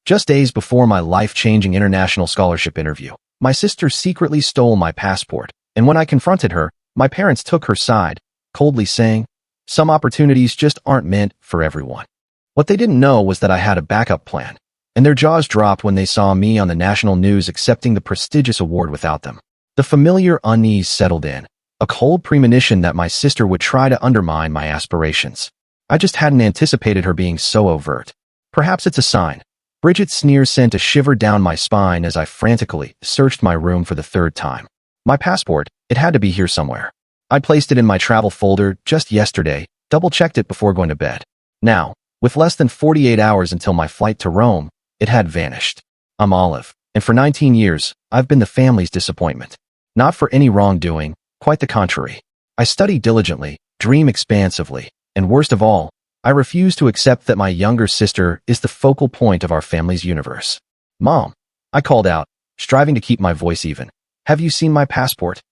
Just days before my life-changing international scholarship interview, my sister secretly stole my passport, and when I confronted her, my parents took her side, coldly saying, "Some opportunities just aren't meant for everyone." What they didn't know was that I had a backup plan, and their jaws dropped when they saw me on the national news accepting the prestigious award without them. The familiar unease settled in, a cold premonition that my sister would try to undermine my aspirations. I just hadn't anticipated her being so overt. Perhaps it's a sign. Bridget's sneer sent a shiver down my spine as I frantically searched my room for the third time. My passport, it had to be here somewhere. I placed it in my travel folder just yesterday, double-checked it before going to bed. Now, with less than 48 hours until my flight to Rome, it had vanished. I'm Olive, and for 19 years, I've been the family's disappointment. Not for any wrongdoing, quite the contrary. I study diligently, dream expansively, and worst of all, I refuse to accept that my younger sister is the focal point of our family's universe. "Mom," I called out, striving to keep my voice even. "Have you seen my passport?"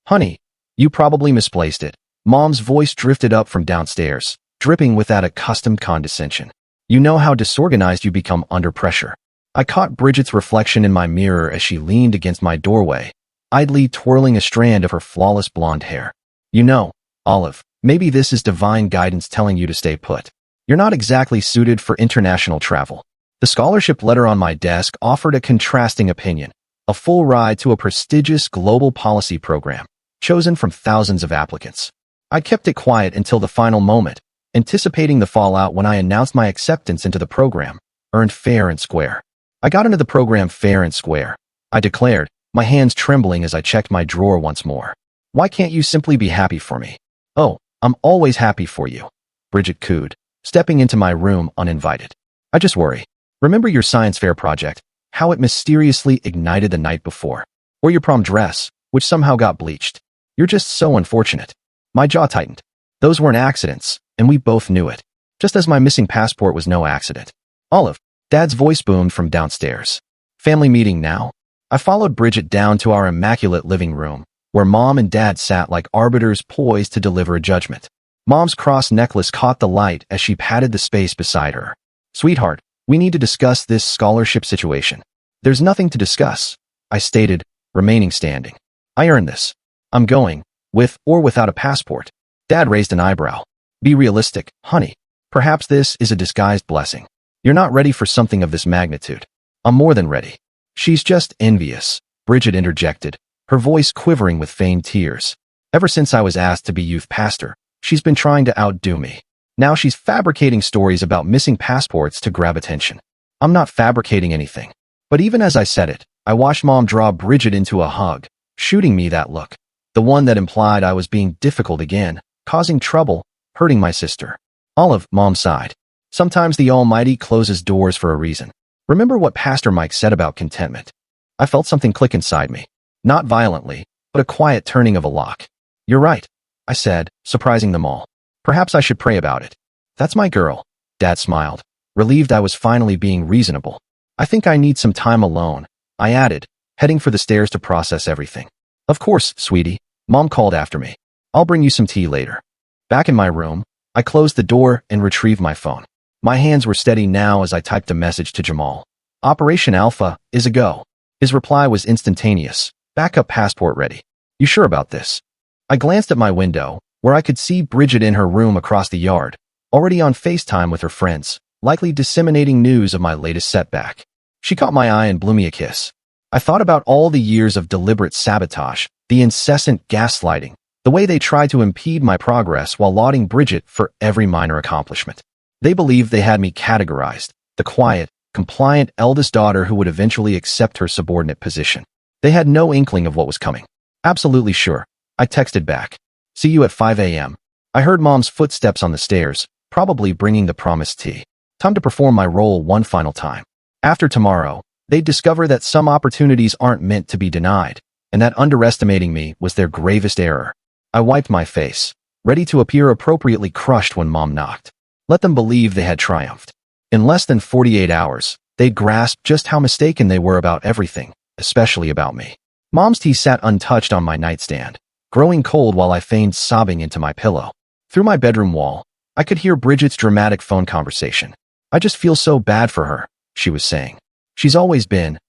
"Honey, you probably misplaced it." Mom's voice drifted up from downstairs, dripping with that accustomed condescension. "You know how disorganized you become under pressure." I caught Bridget's reflection in my mirror as she leaned against my doorway, idly twirling a strand of her flawless blonde hair. "You know, Olive, maybe this is divine guidance telling you to stay put. You're not exactly suited for international travel." The scholarship letter on my desk offered a contrasting opinion, a full ride to a prestigious global policy program, chosen from thousands of applicants. I kept it quiet until the final moment, anticipating the fallout when I announced my acceptance into the program, earned fair and square. I got into the program fair and square, I declared, my hands trembling as I checked my drawer once more. "Why can't you simply be happy for me?" "Oh, I'm always happy for you," Bridget cooed, stepping into my room uninvited. "I just worry. Remember your science fair project, how it mysteriously ignited the night before? Or your prom dress, which somehow got bleached? You're just so unfortunate." My jaw tightened. Those weren't accidents, and we both knew it. Just as my missing passport was no accident. "Olive," Dad's voice boomed from downstairs. "Family meeting now?" I followed Bridget down to our immaculate living room, where Mom and Dad sat like arbiters poised to deliver a judgment. Mom's cross necklace caught the light as she patted the space beside her. "Sweetheart, we need to discuss this scholarship situation." "There's nothing to discuss," I stated, remaining standing. "I earned this. I'm going, with or without a passport." Dad raised an eyebrow. "Be realistic, honey. Perhaps this is a disguised blessing. You're not ready for something of this magnitude." "I'm more than ready." "She's just envious," Bridget interjected, her voice quivering with feigned tears. "Ever since I was asked to be youth pastor, she's been trying to outdo me. Now she's fabricating stories about missing passports to grab attention." "I'm not fabricating anything." But even as I said it, I watched Mom draw Bridget into a hug, shooting me that look, the one that implied I was being difficult again, causing trouble, hurting my sister. "Olive," Mom sighed. "Sometimes the Almighty closes doors for a reason. Remember what Pastor Mike said about contentment." I felt something click inside me. Not violently, but a quiet turning of a lock. "You're right," I said, surprising them all. "Perhaps I should pray about it." "That's my girl," Dad smiled, relieved I was finally being reasonable. "I think I need some time alone," I added, heading for the stairs to process everything. "Of course, sweetie," Mom called after me. "I'll bring you some tea later." Back in my room, I closed the door and retrieved my phone. My hands were steady now as I typed a message to Jamal. "Operation Alpha is a go." His reply was instantaneous. "Backup passport ready. You sure about this?" I glanced at my window, where I could see Bridget in her room across the yard, already on FaceTime with her friends, likely disseminating news of my latest setback. She caught my eye and blew me a kiss. I thought about all the years of deliberate sabotage, the incessant gaslighting, the way they tried to impede my progress while lauding Bridget for every minor accomplishment. They believed they had me categorized, the quiet, compliant eldest daughter who would eventually accept her subordinate position. They had no inkling of what was coming. "Absolutely sure," I texted back. "See you at 5 a.m. I heard Mom's footsteps on the stairs, probably bringing the promised tea. Time to perform my role one final time. After tomorrow, they'd discover that some opportunities aren't meant to be denied, and that underestimating me was their gravest error. I wiped my face, ready to appear appropriately crushed when Mom knocked. Let them believe they had triumphed. In less than 48 hours, they'd grasped just how mistaken they were about everything, especially about me. Mom's tea sat untouched on my nightstand, growing cold while I feigned sobbing into my pillow. Through my bedroom wall, I could hear Bridget's dramatic phone conversation. "I just feel so bad for her," she was saying. She's always been,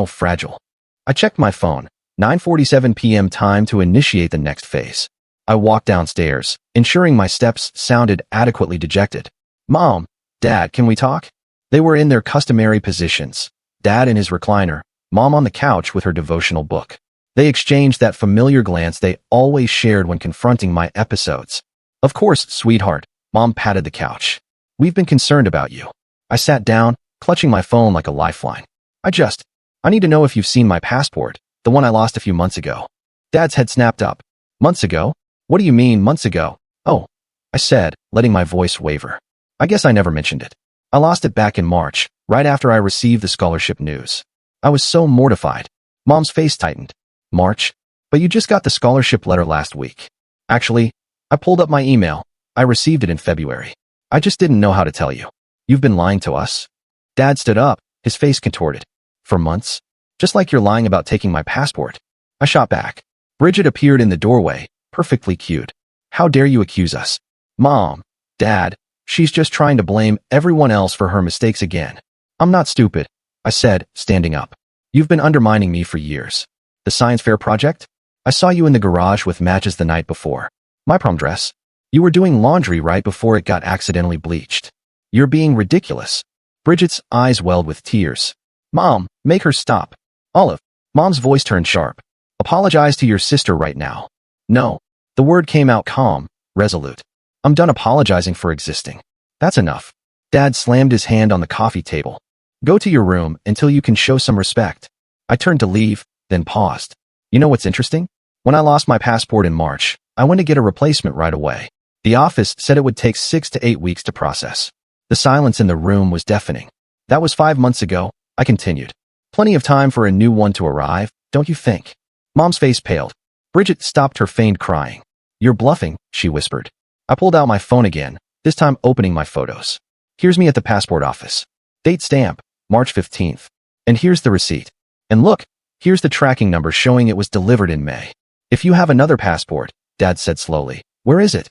fragile. I checked my phone. 9:47 p.m. time to initiate the next phase. I walked downstairs, ensuring my steps sounded adequately dejected. Mom, Dad, can we talk? They were in their customary positions. Dad in his recliner, Mom on the couch with her devotional book. They exchanged that familiar glance they always shared when confronting my episodes. Of course, sweetheart, Mom patted the couch. We've been concerned about you. I sat down, clutching my phone like a lifeline. I need to know if you've seen my passport, the one I lost a few months ago. Dad's head snapped up. Months ago? What do you mean, months ago? Oh, I said, letting my voice waver. I guess I never mentioned it. I lost it back in March, right after I received the scholarship news. I was so mortified. Mom's face tightened. March? But you just got the scholarship letter last week. Actually, I pulled up my email. I received it in February. I just didn't know how to tell you. You've been lying to us? Dad stood up, his face contorted. For months? Just like you're lying about taking my passport. I shot back. Bridget appeared in the doorway, perfectly cued. How dare you accuse us? Mom, Dad, she's just trying to blame everyone else for her mistakes again. I'm not stupid, I said, standing up. You've been undermining me for years. The science fair project? I saw you in the garage with matches the night before. My prom dress? You were doing laundry right before it got accidentally bleached. You're being ridiculous. Bridget's eyes welled with tears. Mom, make her stop. Olive, Mom's voice turned sharp. Apologize to your sister right now. No. The word came out calm, resolute. I'm done apologizing for existing. That's enough. Dad slammed his hand on the coffee table. Go to your room until you can show some respect. I turned to leave, then paused. You know what's interesting? When I lost my passport in March, I went to get a replacement right away. The office said it would take 6 to 8 weeks to process. The silence in the room was deafening. That was 5 months ago, I continued. Plenty of time for a new one to arrive, don't you think? Mom's face paled. Bridget stopped her feigned crying. You're bluffing, she whispered. I pulled out my phone again, this time opening my photos. Here's me at the passport office. Date stamp, March 15th. And here's the receipt. And look, here's the tracking number showing it was delivered in May. If you have another passport, Dad said slowly, where is it?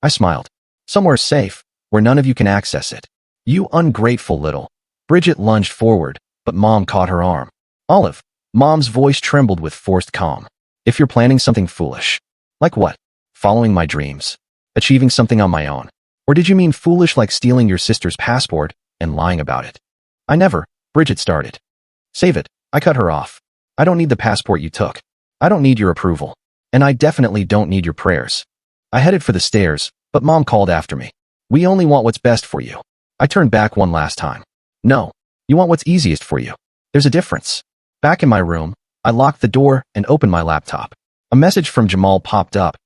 I smiled. Somewhere safe, where none of you can access it. You ungrateful little. Bridget lunged forward, but Mom caught her arm. Olive, Mom's voice trembled with forced calm. If you're planning something foolish. Like what? Following my dreams. Achieving something on my own. Or did you mean foolish like stealing your sister's passport and lying about it? I never, Bridget started. Save it, I cut her off. I don't need the passport you took. I don't need your approval. And I definitely don't need your prayers. I headed for the stairs, but Mom called after me. We only want what's best for you. I turned back one last time. No. You want what's easiest for you. There's a difference. Back in my room, I locked the door and opened my laptop. A message from Jamal popped up.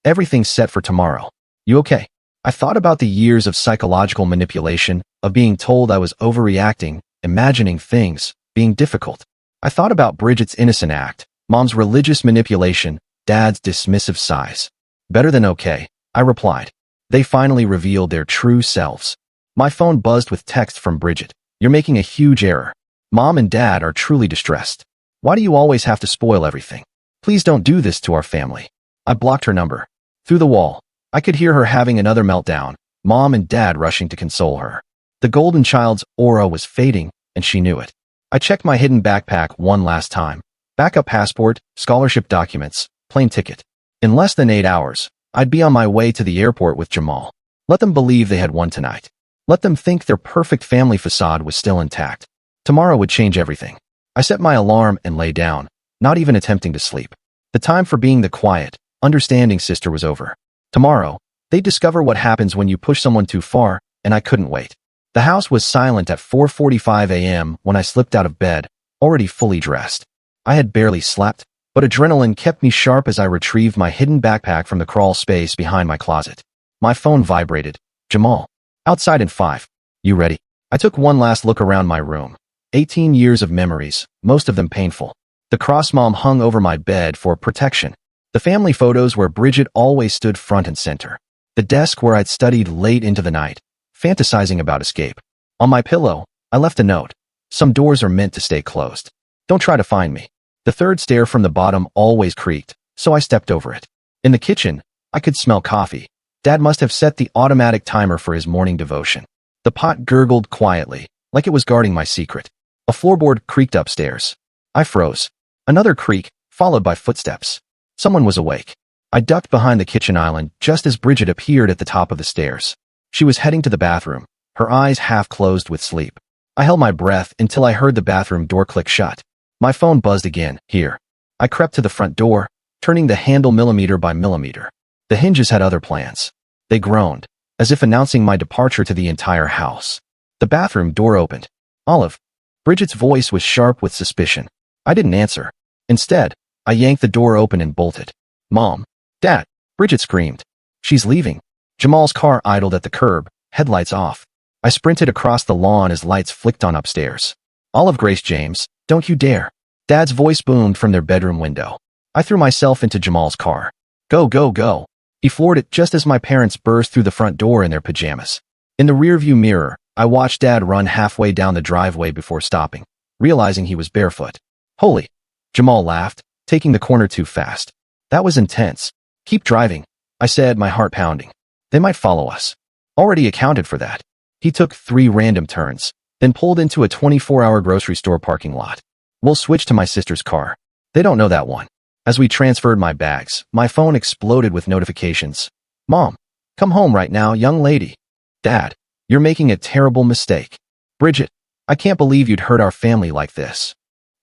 Everything's set for tomorrow. You okay? I thought about the years of psychological manipulation, of being told I was overreacting, imagining things, being difficult. I thought about Bridget's innocent act, Mom's religious manipulation, Dad's dismissive sighs. Better than okay, I replied. They finally revealed their true selves. My phone buzzed with text from Bridget. You're making a huge error. Mom and Dad are truly distressed. Why do you always have to spoil everything? Please don't do this to our family. I blocked her number. Through the wall, I could hear her having another meltdown, Mom and Dad rushing to console her. The golden child's aura was fading, and she knew it. I checked my hidden backpack one last time. Backup passport, scholarship documents, plane ticket. In less than 8 hours, I'd be on my way to the airport with Jamal. Let them believe they had won tonight. Let them think their perfect family facade was still intact. Tomorrow would change everything. I set my alarm and lay down, not even attempting to sleep. The time for being the quiet, understanding sister was over. Tomorrow, they'd discover what happens when you push someone too far, and I couldn't wait. The house was silent at 4:45 a.m. when I slipped out of bed, already fully dressed. I had barely slept, but adrenaline kept me sharp as I retrieved my hidden backpack from the crawl space behind my closet. My phone vibrated. Jamal. Outside in 5. You ready? I took one last look around my room. 18 years of memories, most of them painful. The cross mom hung over my bed for protection. The family photos where Bridget always stood front and center. The desk where I'd studied late into the night, fantasizing about escape. On my pillow, I left a note. Some doors are meant to stay closed. Don't try to find me. The third stair from the bottom always creaked, so I stepped over it. In the kitchen, I could smell coffee. Dad must have set the automatic timer for his morning devotion. The pot gurgled quietly, like it was guarding my secret. A floorboard creaked upstairs. I froze. Another creak, followed by footsteps. Someone was awake. I ducked behind the kitchen island just as Bridget appeared at the top of the stairs. She was heading to the bathroom, her eyes half closed with sleep. I held my breath until I heard the bathroom door click shut. My phone buzzed again. Here. I crept to the front door, turning the handle millimeter by millimeter. The hinges had other plans. They groaned, as if announcing my departure to the entire house. The bathroom door opened. Olive. Bridget's voice was sharp with suspicion. I didn't answer. Instead, I yanked the door open and bolted. Mom. Dad. Bridget screamed. She's leaving. Jamal's car idled at the curb, headlights off. I sprinted across the lawn as lights flicked on upstairs. Olive Grace James, don't you dare. Dad's voice boomed from their bedroom window. I threw myself into Jamal's car. Go, go, go. He floored it just as my parents burst through the front door in their pajamas. In the rearview mirror, I watched Dad run halfway down the driveway before stopping, realizing he was barefoot. Holy. Jamal laughed, taking the corner too fast. That was intense. Keep driving, I said, my heart pounding. They might follow us. Already accounted for that. He took 3 random turns, then pulled into a 24-hour grocery store parking lot. We'll switch to my sister's car. They don't know that one. As we transferred my bags, my phone exploded with notifications. Mom, come home right now, young lady. Dad, you're making a terrible mistake. Bridget, I can't believe you'd hurt our family like this.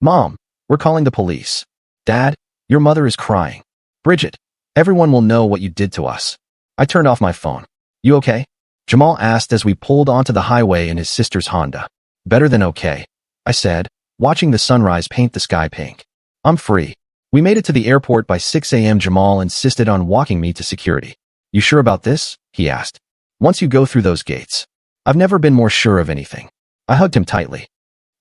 Mom, we're calling the police. Dad, your mother is crying. Bridget, everyone will know what you did to us. I turned off my phone. You okay? Jamal asked as we pulled onto the highway in his sister's Honda. Better than okay, I said, watching the sunrise paint the sky pink. I'm free. We made it to the airport by 6 a.m. Jamal insisted on walking me to security. You sure about this? He asked. Once you go through those gates. I've never been more sure of anything. I hugged him tightly.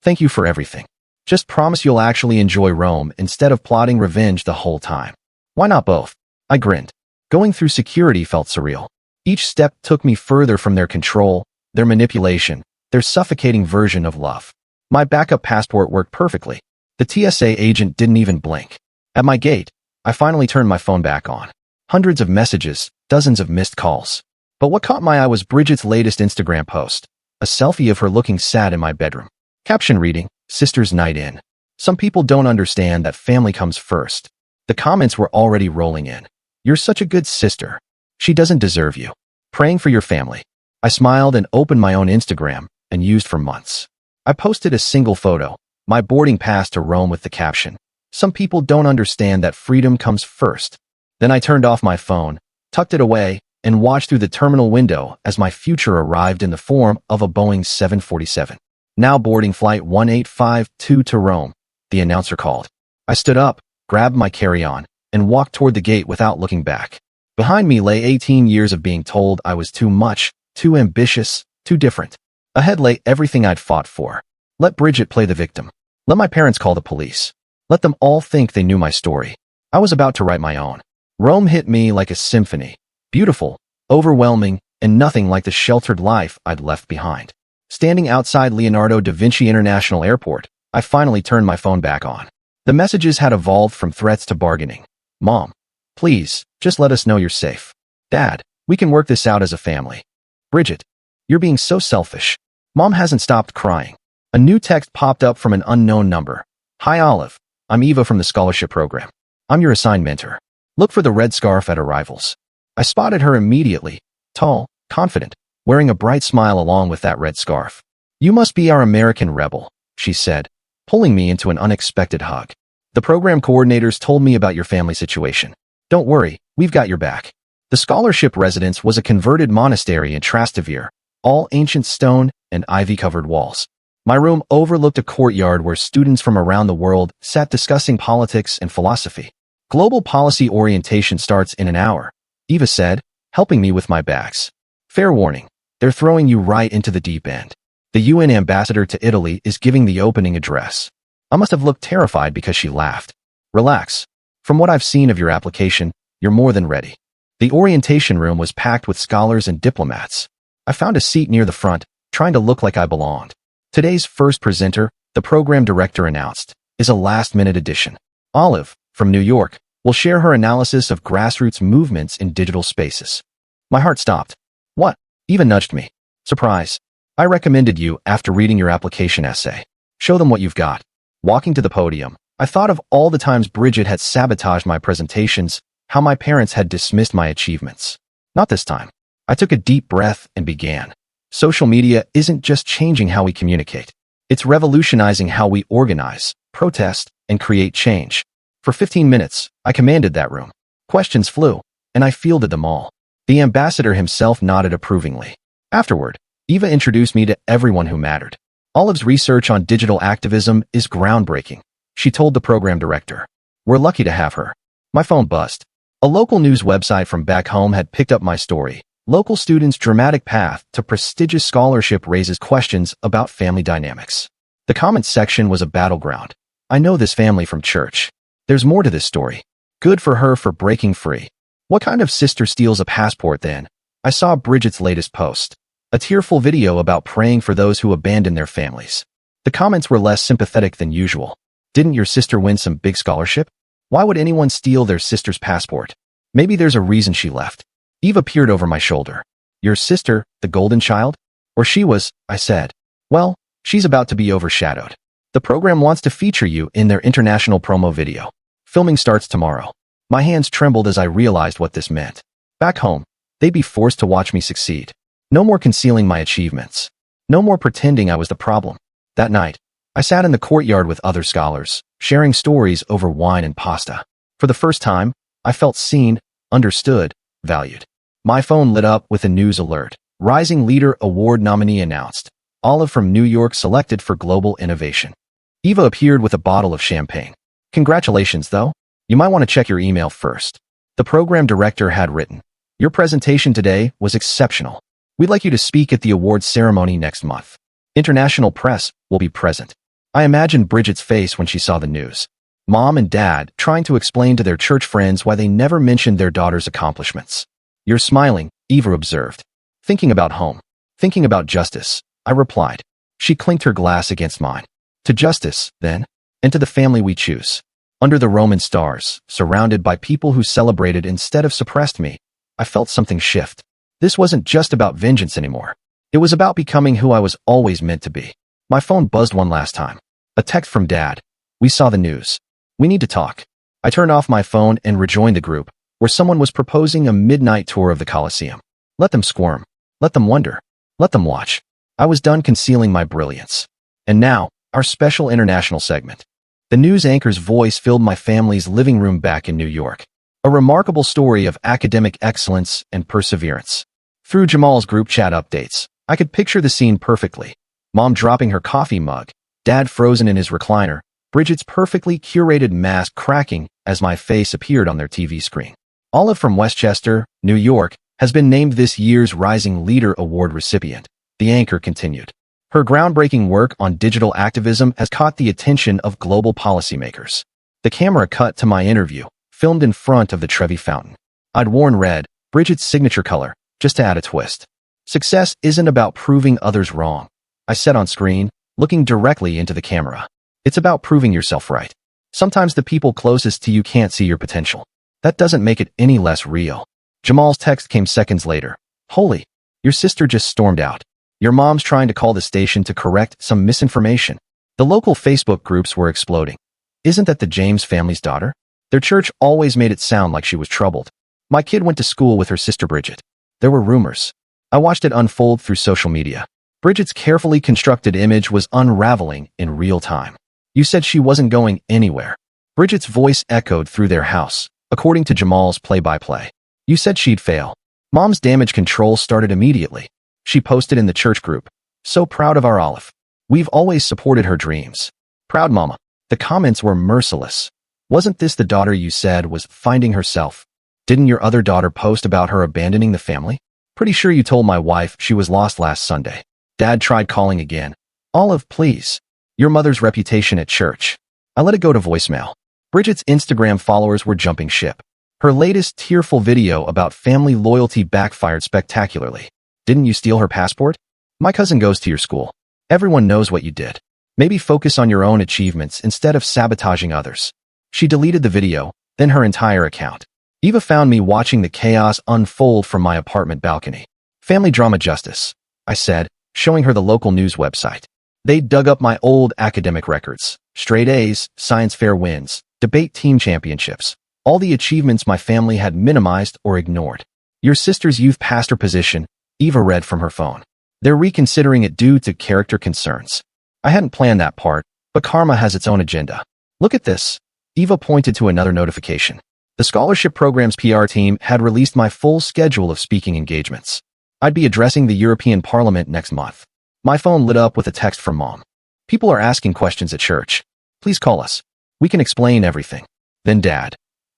Thank you for everything. Just promise you'll actually enjoy Rome instead of plotting revenge the whole time. Why not both? I grinned. Going through security felt surreal. Each step took me further from their control, their manipulation, their suffocating version of love. My backup passport worked perfectly. The TSA agent didn't even blink. At my gate, I finally turned my phone back on. Hundreds of messages, dozens of missed calls. But what caught my eye was Bridget's latest Instagram post, a selfie of her looking sad in my bedroom. Caption reading, Sister's Night In. Some people don't understand that family comes first. The comments were already rolling in. You're such a good sister. She doesn't deserve you. Praying for your family. I smiled and opened my own Instagram, and used for months. I posted a single photo, my boarding pass to Rome with the caption, some people don't understand that freedom comes first. Then I turned off my phone, tucked it away, and watched through the terminal window as my future arrived in the form of a Boeing 747. Now boarding flight 1852 to Rome, the announcer called. I stood up, grabbed my carry-on, and walked toward the gate without looking back. Behind me lay 18 years of being told I was too much, too ambitious, too different. Ahead lay everything I'd fought for. Let Bridget play the victim. Let my parents call the police. Let them all think they knew my story. I was about to write my own. Rome hit me like a symphony. Beautiful, overwhelming, and nothing like the sheltered life I'd left behind. Standing outside Leonardo da Vinci International Airport, I finally turned my phone back on. The messages had evolved from threats to bargaining. Mom, please, just let us know you're safe. Dad, we can work this out as a family. Bridget, you're being so selfish. Mom hasn't stopped crying. A new text popped up from an unknown number. Hi Olive, I'm Eva from the scholarship program. I'm your assigned mentor. Look for the red scarf at arrivals. I spotted her immediately, tall, confident, wearing a bright smile along with that red scarf. You must be our American rebel, she said, pulling me into an unexpected hug. The program coordinators told me about your family situation. Don't worry, we've got your back. The scholarship residence was a converted monastery in Trastevere, all ancient stone and ivy-covered walls. My room overlooked a courtyard where students from around the world sat discussing politics and philosophy. Global policy orientation starts in an hour, Eva said, helping me with my bags. Fair warning, they're throwing you right into the deep end. The UN ambassador to Italy is giving the opening address. I must have looked terrified because she laughed. Relax. From what I've seen of your application, you're more than ready. The orientation room was packed with scholars and diplomats. I found a seat near the front, trying to look like I belonged. Today's first presenter, the program director announced, is a last-minute addition. Olive, from New York, will share her analysis of grassroots movements in digital spaces. My heart stopped. What? Eva nudged me. Surprise. I recommended you after reading your application essay. Show them what you've got. Walking to the podium, I thought of all the times Bridget had sabotaged my presentations, how my parents had dismissed my achievements. Not this time. I took a deep breath and began. Social media isn't just changing how we communicate. It's revolutionizing how we organize, protest, and create change. For 15 minutes, I commanded that room. Questions flew, and I fielded them all. The ambassador himself nodded approvingly. Afterward, Eva introduced me to everyone who mattered. Olive's research on digital activism is groundbreaking, she told the program director. We're lucky to have her. My phone buzzed. A local news website from back home had picked up my story. Local students' dramatic path to prestigious scholarship raises questions about family dynamics. The comments section was a battleground. I know this family from church. There's more to this story. Good for her for breaking free. What kind of sister steals a passport then? I saw Bridget's latest post. A tearful video about praying for those who abandon their families. The comments were less sympathetic than usual. Didn't your sister win some big scholarship? Why would anyone steal their sister's passport? Maybe there's a reason she left. Eva peered over my shoulder. Your sister, the golden child? Or she was, I said. Well, she's about to be overshadowed. The program wants to feature you in their international promo video. Filming starts tomorrow. My hands trembled as I realized what this meant. Back home, they'd be forced to watch me succeed. No more concealing my achievements. No more pretending I was the problem. That night, I sat in the courtyard with other scholars, sharing stories over wine and pasta. For the first time, I felt seen, understood, valued. My phone lit up with a news alert. Rising Leader Award nominee announced. Olive from New York selected for global innovation. Eva appeared with a bottle of champagne. Congratulations, though. You might want to check your email first. The program director had written, your presentation today was exceptional. We'd like you to speak at the awards ceremony next month. International press will be present. I imagined Bridget's face when she saw the news. Mom and Dad trying to explain to their church friends why they never mentioned their daughter's accomplishments. You're smiling, Eva observed. Thinking about home. Thinking about justice, I replied. She clinked her glass against mine. To justice, then, and to the family we choose. Under the Roman stars, surrounded by people who celebrated instead of suppressed me, I felt something shift. This wasn't just about vengeance anymore. It was about becoming who I was always meant to be. My phone buzzed one last time. A text from Dad. We saw the news. We need to talk. I turned off my phone and rejoined the group, where someone was proposing a midnight tour of the Colosseum. Let them squirm. Let them wonder. Let them watch. I was done concealing my brilliance. And now, our special international segment. The news anchor's voice filled my family's living room back in New York. A remarkable story of academic excellence and perseverance. Through Jamal's group chat updates, I could picture the scene perfectly. Mom dropping her coffee mug, Dad frozen in his recliner, Bridget's perfectly curated mask cracking as my face appeared on their TV screen. Olive from Westchester, New York, has been named this year's Rising Leader Award recipient, the anchor continued. Her groundbreaking work on digital activism has caught the attention of global policymakers. The camera cut to my interview, filmed in front of the Trevi Fountain. I'd worn red, Bridget's signature color, just to add a twist. Success isn't about proving others wrong, I said on screen, looking directly into the camera. It's about proving yourself right. Sometimes the people closest to you can't see your potential. That doesn't make it any less real. Jamal's text came seconds later. Holy, your sister just stormed out. Your mom's trying to call the station to correct some misinformation. The local Facebook groups were exploding. Isn't that the James family's daughter? Their church always made it sound like she was troubled. My kid went to school with her sister Bridget. There were rumors. I watched it unfold through social media. Bridget's carefully constructed image was unraveling in real time. You said she wasn't going anywhere. Bridget's voice echoed through their house, according to Jamal's play-by-play. You said she'd fail. Mom's damage control started immediately. She posted in the church group. So proud of our Olive. We've always supported her dreams. Proud mama. The comments were merciless. Wasn't this the daughter you said was finding herself? Didn't your other daughter post about her abandoning the family? Pretty sure you told my wife she was lost last Sunday. Dad tried calling again. Olive, please. Your mother's reputation at church. I let it go to voicemail. Bridget's Instagram followers were jumping ship. Her latest tearful video about family loyalty backfired spectacularly. Didn't you steal her passport? My cousin goes to your school. Everyone knows what you did. Maybe focus on your own achievements instead of sabotaging others. She deleted the video, then her entire account. Eva found me watching the chaos unfold from my apartment balcony. Family drama justice, I said, showing her the local news website. They dug up my old academic records, straight A's, science fair wins, debate team championships, all the achievements my family had minimized or ignored. Your sister's youth pastor position, Eva read from her phone. They're reconsidering it due to character concerns. I hadn't planned that part, but karma has its own agenda. Look at this. Eva pointed to another notification. The scholarship program's PR team had released my full schedule of speaking engagements. I'd be addressing the European Parliament next month. My phone lit up with a text from Mom. People are asking questions at church. Please call us. We can explain everything. Then Dad.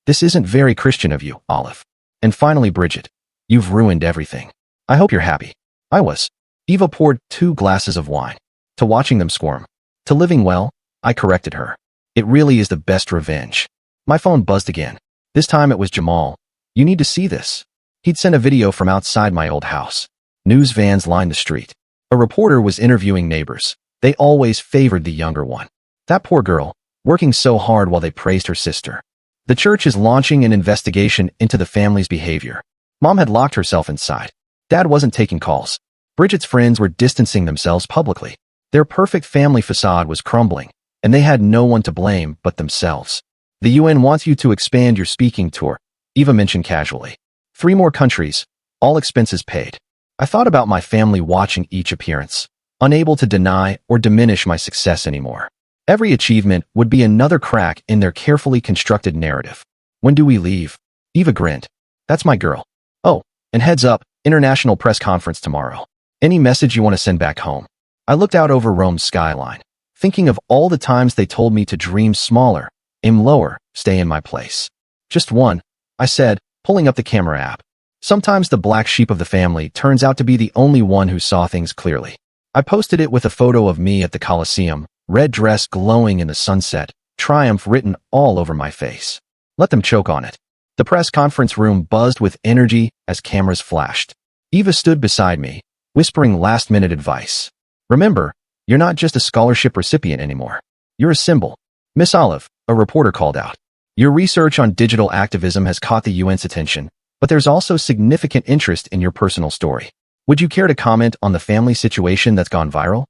This isn't very Christian of you, Olive. And finally Bridget. You've ruined everything. I hope you're happy. I was. Eva poured 2 glasses of wine. To watching them squirm. To living well, I corrected her. It really is the best revenge. My phone buzzed again. This time it was Jamal. You need to see this. He'd sent a video from outside my old house. News vans lined the street. A reporter was interviewing neighbors. They always favored the younger one. That poor girl, working so hard while they praised her sister. The church is launching an investigation into the family's behavior. Mom had locked herself inside. Dad wasn't taking calls. Bridget's friends were distancing themselves publicly. Their perfect family facade was crumbling, and they had no one to blame but themselves. The UN wants you to expand your speaking tour, Eva mentioned casually. 3 more countries, all expenses paid. I thought about my family watching each appearance, unable to deny or diminish my success anymore. Every achievement would be another crack in their carefully constructed narrative. When do we leave? Eva grinned. That's my girl. Oh, and heads up, international press conference tomorrow. Any message you want to send back home? I looked out over Rome's skyline, thinking of all the times they told me to dream smaller, aim lower, stay in my place. Just one, I said, pulling up the camera app. Sometimes the black sheep of the family turns out to be the only one who saw things clearly. I posted it with a photo of me at the Colosseum, red dress glowing in the sunset, triumph written all over my face. Let them choke on it. The press conference room buzzed with energy as cameras flashed. Eva stood beside me, whispering last-minute advice. Remember, you're not just a scholarship recipient anymore. You're a symbol. Miss Olive, a reporter called out. Your research on digital activism has caught the UN's attention, but there's also significant interest in your personal story. Would you care to comment on the family situation that's gone viral?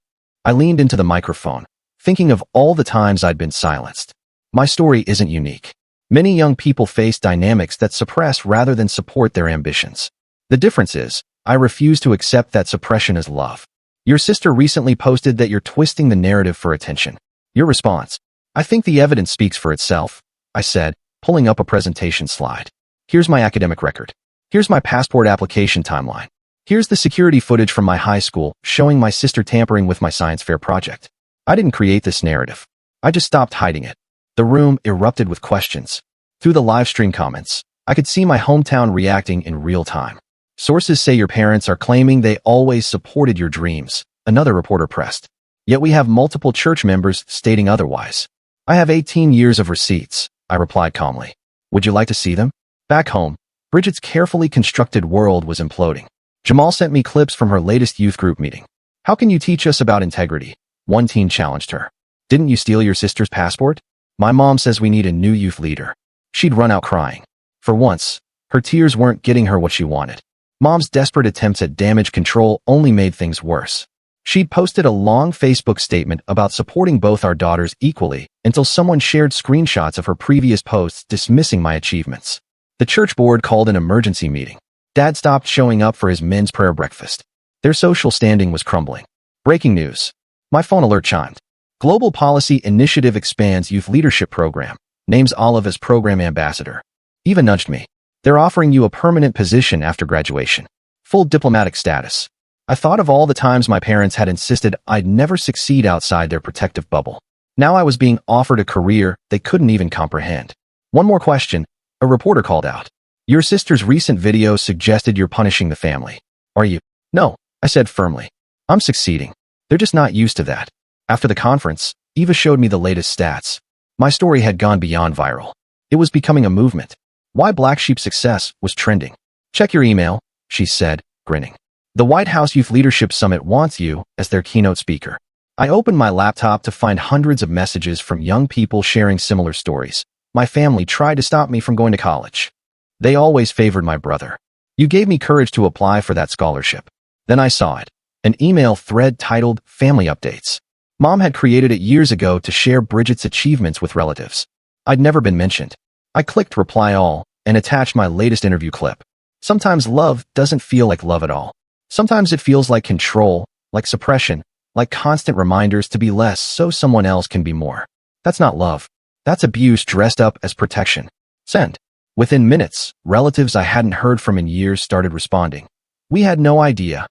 I leaned into the microphone, thinking of all the times I'd been silenced. My story isn't unique. Many young people face dynamics that suppress rather than support their ambitions. The difference is, I refuse to accept that suppression as love. Your sister recently posted that you're twisting the narrative for attention. Your response? I think the evidence speaks for itself, I said, pulling up a presentation slide. Here's my academic record. Here's my passport application timeline. Here's the security footage from my high school showing my sister tampering with my science fair project. I didn't create this narrative. I just stopped hiding it. The room erupted with questions. Through the live stream comments, I could see my hometown reacting in real time. Sources say your parents are claiming they always supported your dreams, another reporter pressed. Yet we have multiple church members stating otherwise. I have 18 years of receipts, I replied calmly. Would you like to see them? Back home, Bridget's carefully constructed world was imploding. Jamal sent me clips from her latest youth group meeting. How can you teach us about integrity? One teen challenged her. Didn't you steal your sister's passport? My mom says we need a new youth leader. She'd run out crying. For once, her tears weren't getting her what she wanted. Mom's desperate attempts at damage control only made things worse. She'd posted a long Facebook statement about supporting both our daughters equally until someone shared screenshots of her previous posts dismissing my achievements. The church board called an emergency meeting. Dad stopped showing up for his men's prayer breakfast. Their social standing was crumbling. Breaking news. My phone alert chimed. Global Policy Initiative expands youth leadership program. Names Olive as program ambassador. Eva nudged me. They're offering you a permanent position after graduation. Full diplomatic status. I thought of all the times my parents had insisted I'd never succeed outside their protective bubble. Now I was being offered a career they couldn't even comprehend. One more question. A reporter called out. Your sister's recent video suggested you're punishing the family. Are you? No, I said firmly. I'm succeeding. They're just not used to that. After the conference, Eva showed me the latest stats. My story had gone beyond viral. It was becoming a movement. Why Black Sheep Success was trending. Check your email, she said, grinning. The White House Youth Leadership Summit wants you as their keynote speaker. I opened my laptop to find hundreds of messages from young people sharing similar stories. My family tried to stop me from going to college. They always favored my brother. You gave me courage to apply for that scholarship. Then I saw it. An email thread titled Family Updates. Mom had created it years ago to share Bridget's achievements with relatives. I'd never been mentioned. I clicked reply all and attached my latest interview clip. Sometimes love doesn't feel like love at all. Sometimes it feels like control, like suppression, like constant reminders to be less so someone else can be more. That's not love. That's abuse dressed up as protection. Send. Within minutes, relatives I hadn't heard from in years started responding. We had no idea.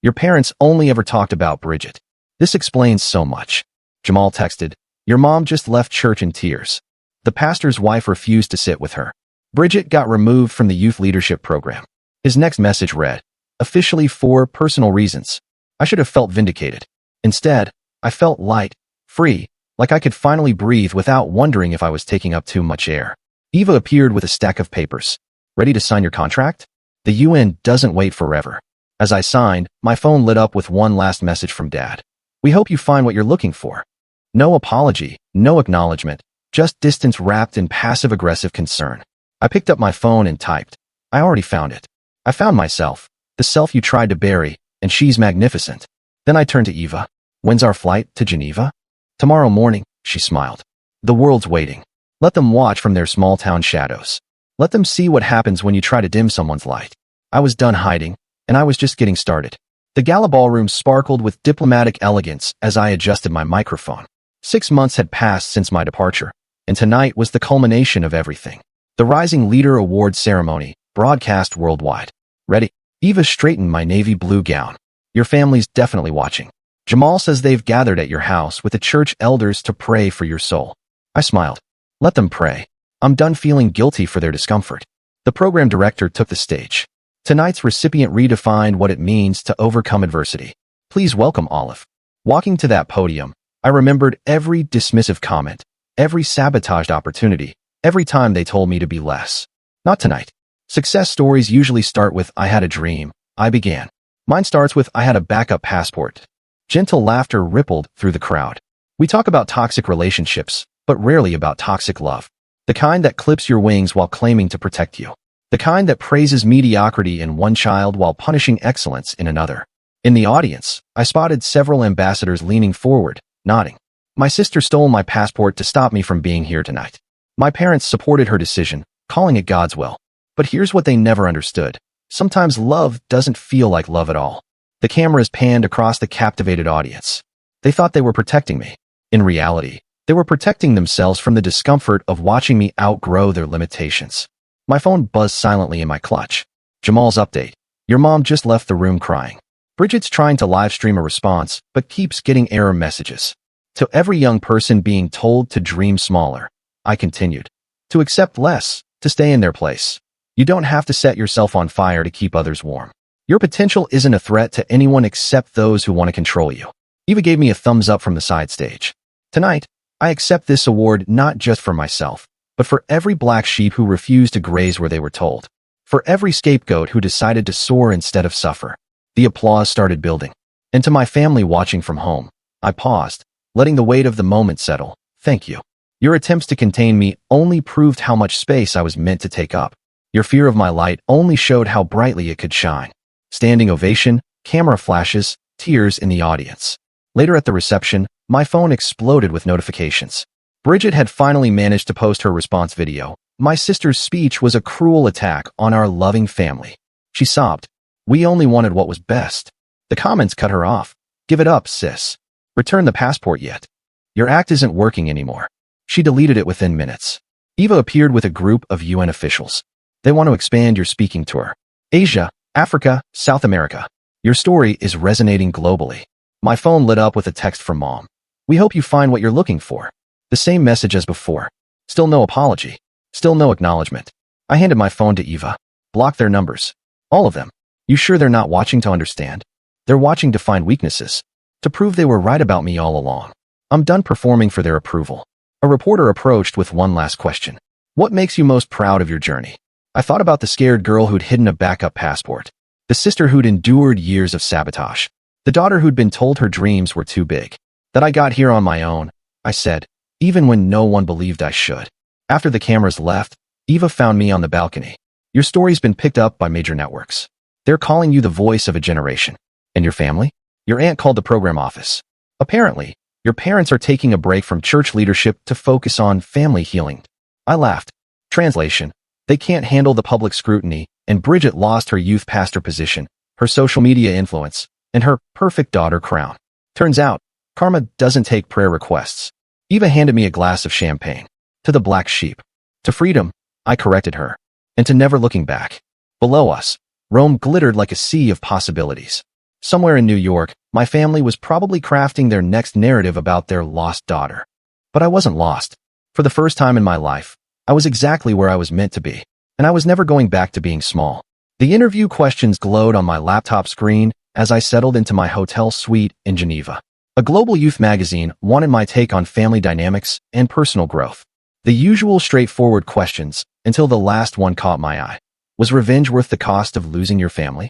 Your parents only ever talked about Bridget. This explains so much. Jamal texted, your mom just left church in tears. The pastor's wife refused to sit with her. Bridget got removed from the youth leadership program. His next message read, officially for personal reasons. I should have felt vindicated. Instead, I felt light, free, like I could finally breathe without wondering if I was taking up too much air. Eva appeared with a stack of papers. Ready to sign your contract? The UN doesn't wait forever. As I signed, my phone lit up with one last message from Dad. We hope you find what you're looking for. No apology, no acknowledgement, just distance wrapped in passive-aggressive concern. I picked up my phone and typed. I already found it. I found myself, the self you tried to bury, and she's magnificent. Then I turned to Eva. When's our flight to Geneva? Tomorrow morning, she smiled. The world's waiting. Let them watch from their small-town shadows. Let them see what happens when you try to dim someone's light. I was done hiding, and I was just getting started. The gala ballroom sparkled with diplomatic elegance as I adjusted my microphone. 6 months had passed since my departure, and tonight was the culmination of everything. The Rising Leader Award ceremony, broadcast worldwide. Ready? Eva straightened my navy blue gown. Your family's definitely watching. Jamal says they've gathered at your house with the church elders to pray for your soul. I smiled. Let them pray. I'm done feeling guilty for their discomfort. The program director took the stage. Tonight's recipient redefined what it means to overcome adversity. Please welcome Olive. Walking to that podium, I remembered every dismissive comment, every sabotaged opportunity, every time they told me to be less. Not tonight. Success stories usually start with, I had a dream, I began. Mine starts with, I had a backup passport. Gentle laughter rippled through the crowd. We talk about toxic relationships, but rarely about toxic love. The kind that clips your wings while claiming to protect you. The kind that praises mediocrity in one child while punishing excellence in another. In the audience, I spotted several ambassadors leaning forward, nodding. My sister stole my passport to stop me from being here tonight. My parents supported her decision, calling it God's will. But here's what they never understood. Sometimes love doesn't feel like love at all. The cameras panned across the captivated audience. They thought they were protecting me. In reality, they were protecting themselves from the discomfort of watching me outgrow their limitations. My phone buzzed silently in my clutch. Jamal's update. Your mom just left the room crying. Bridget's trying to live stream a response, but keeps getting error messages. To every young person being told to dream smaller, I continued. To accept less, to stay in their place. You don't have to set yourself on fire to keep others warm. Your potential isn't a threat to anyone except those who want to control you. Eva gave me a thumbs up from the side stage. Tonight, I accept this award not just for myself, but for every black sheep who refused to graze where they were told. For every scapegoat who decided to soar instead of suffer. The applause started building. And to my family watching from home, I paused, letting the weight of the moment settle. Thank you. Your attempts to contain me only proved how much space I was meant to take up. Your fear of my light only showed how brightly it could shine. Standing ovation, camera flashes, tears in the audience. Later at the reception, my phone exploded with notifications. Bridget had finally managed to post her response video. My sister's speech was a cruel attack on our loving family. She sobbed. We only wanted what was best. The comments cut her off. Give it up, sis. Return the passport yet. Your act isn't working anymore. She deleted it within minutes. Eva appeared with a group of UN officials. They want to expand your speaking tour. Asia, Africa, South America. Your story is resonating globally. My phone lit up with a text from Mom. We hope you find what you're looking for. The same message as before. Still no apology. Still no acknowledgement. I handed my phone to Eva. Block their numbers. All of them. You sure they're not watching to understand? They're watching to find weaknesses. To prove they were right about me all along. I'm done performing for their approval. A reporter approached with one last question. What makes you most proud of your journey? I thought about the scared girl who'd hidden a backup passport. The sister who'd endured years of sabotage. The daughter who'd been told her dreams were too big. That I got here on my own, I said, even when no one believed I should. After the cameras left, Eva found me on the balcony. Your story's been picked up by major networks. They're calling you the voice of a generation. And your family? Your aunt called the program office. Apparently, Your parents are taking a break from church leadership to focus on family healing. I laughed. Translation: they can't handle the public scrutiny, and Bridget lost her youth pastor position, her social media influence, and her perfect daughter crown. Turns out, karma doesn't take prayer requests. Eva handed me a glass of champagne. To the black sheep. To freedom, I corrected her. And to never looking back. Below us, Rome glittered like a sea of possibilities. Somewhere in New York, my family was probably crafting their next narrative about their lost daughter. But I wasn't lost. For the first time in my life, I was exactly where I was meant to be. And I was never going back to being small. The interview questions glowed on my laptop screen as I settled into my hotel suite in Geneva. A global youth magazine wanted my take on family dynamics and personal growth. The usual straightforward questions, until the last one caught my eye. Was revenge worth the cost of losing your family?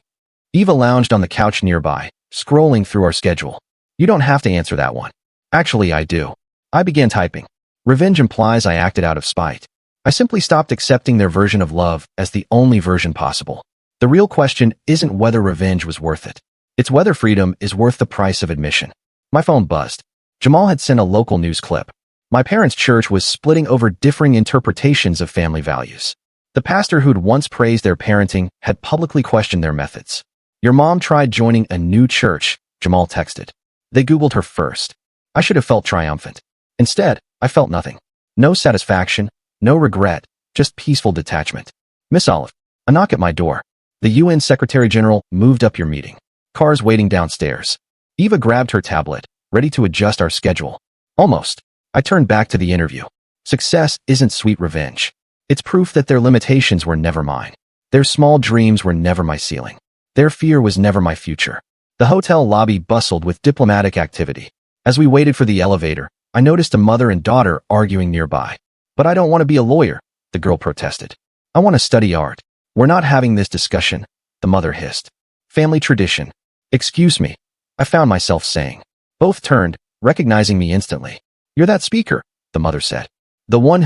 Eva lounged on the couch nearby, scrolling through our schedule. You don't have to answer that one. Actually, I do. I began typing. Revenge implies I acted out of spite. I simply stopped accepting their version of love as the only version possible. The real question isn't whether revenge was worth it. It's whether freedom is worth the price of admission. My phone buzzed. Jamal had sent a local news clip. My parents' church was splitting over differing interpretations of family values. The pastor who'd once praised their parenting had publicly questioned their methods. Your mom tried joining a new church, Jamal texted. They Googled her first. I should have felt triumphant. Instead, I felt nothing. No satisfaction, no regret, just peaceful detachment. Miss Olive, a knock at my door. The UN Secretary General moved up your meeting. Cars waiting downstairs. Eva grabbed her tablet, ready to adjust our schedule. Almost. I turned back to the interview. Success isn't sweet revenge. It's proof that their limitations were never mine. Their small dreams were never my ceiling. Their fear was never my future. The hotel lobby bustled with diplomatic activity. As we waited for the elevator, I noticed a mother and daughter arguing nearby. But I don't want to be a lawyer, the girl protested. I want to study art. We're not having this discussion, the mother hissed. Family tradition. Excuse me, I found myself saying. Both turned, recognizing me instantly. You're that speaker, the mother said. The one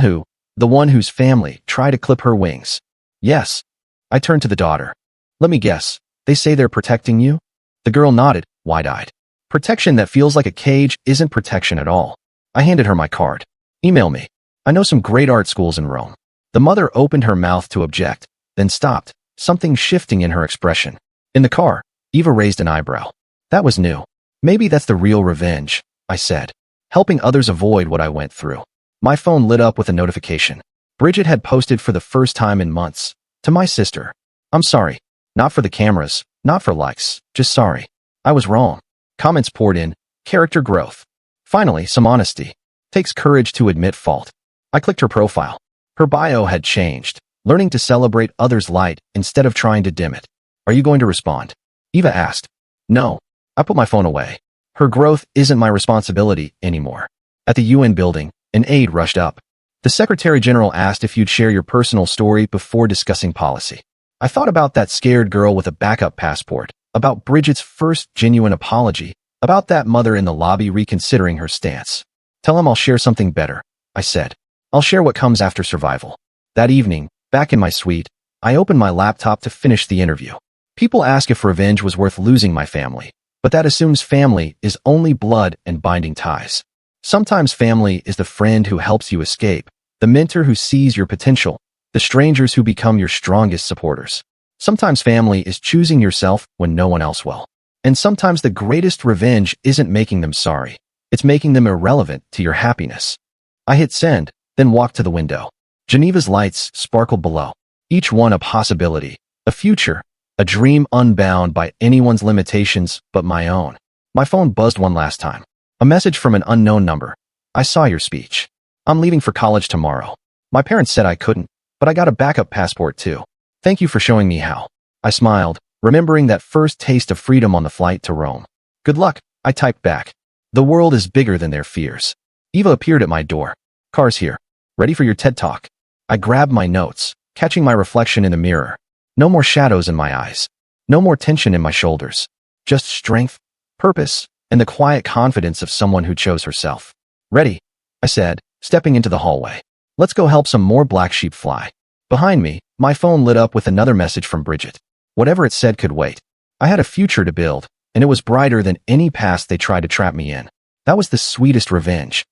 whose family tried to clip her wings. Yes. I turned to the daughter. Let me guess, they say they're protecting you? The girl nodded, wide-eyed. Protection that feels like a cage isn't protection at all. I handed her my card. Email me. I know some great art schools in Rome. The mother opened her mouth to object, then stopped, something shifting in her expression. In the car, Eva raised an eyebrow. That was new. Maybe that's the real revenge, I said. Helping others avoid what I went through. My phone lit up with a notification. Bridget had posted for the first time in months. To my sister. I'm sorry. Not for the cameras, not for likes, just sorry. I was wrong. Comments poured in. Character growth. Finally, some honesty. Takes courage to admit fault. I clicked her profile. Her bio had changed. Learning to celebrate others' light instead of trying to dim it. Are you going to respond? Eva asked. No. I put my phone away. Her growth isn't my responsibility anymore. At the UN building, an aide rushed up. The Secretary General asked if you'd share your personal story before discussing policy. I thought about that scared girl with a backup passport, about Bridget's first genuine apology, about that mother in the lobby reconsidering her stance. Tell him I'll share something better, I said. I'll share what comes after survival. That evening, back in my suite, I opened my laptop to finish the interview. People ask if revenge was worth losing my family, but that assumes family is only blood and binding ties. Sometimes family is the friend who helps you escape, the mentor who sees your potential, the strangers who become your strongest supporters. Sometimes family is choosing yourself when no one else will. And sometimes the greatest revenge isn't making them sorry. It's making them irrelevant to your happiness. I hit send, then walked to the window. Geneva's lights sparkled below. Each one a possibility, a future, a dream unbound by anyone's limitations but my own. My phone buzzed one last time. A message from an unknown number. I saw your speech. I'm leaving for college tomorrow. My parents said I couldn't, but I got a backup passport too. Thank you for showing me how. I smiled, remembering that first taste of freedom on the flight to Rome. Good luck, I typed back. The world is bigger than their fears. Eva appeared at my door. Car's here. Ready for your TED Talk. I grabbed my notes, catching my reflection in the mirror. No more shadows in my eyes. No more tension in my shoulders. Just strength, purpose, and the quiet confidence of someone who chose herself. Ready, I said, stepping into the hallway. Let's go help some more black sheep fly. Behind me, my phone lit up with another message from Bridget. Whatever it said could wait. I had a future to build, and it was brighter than any past they tried to trap me in. That was the sweetest revenge.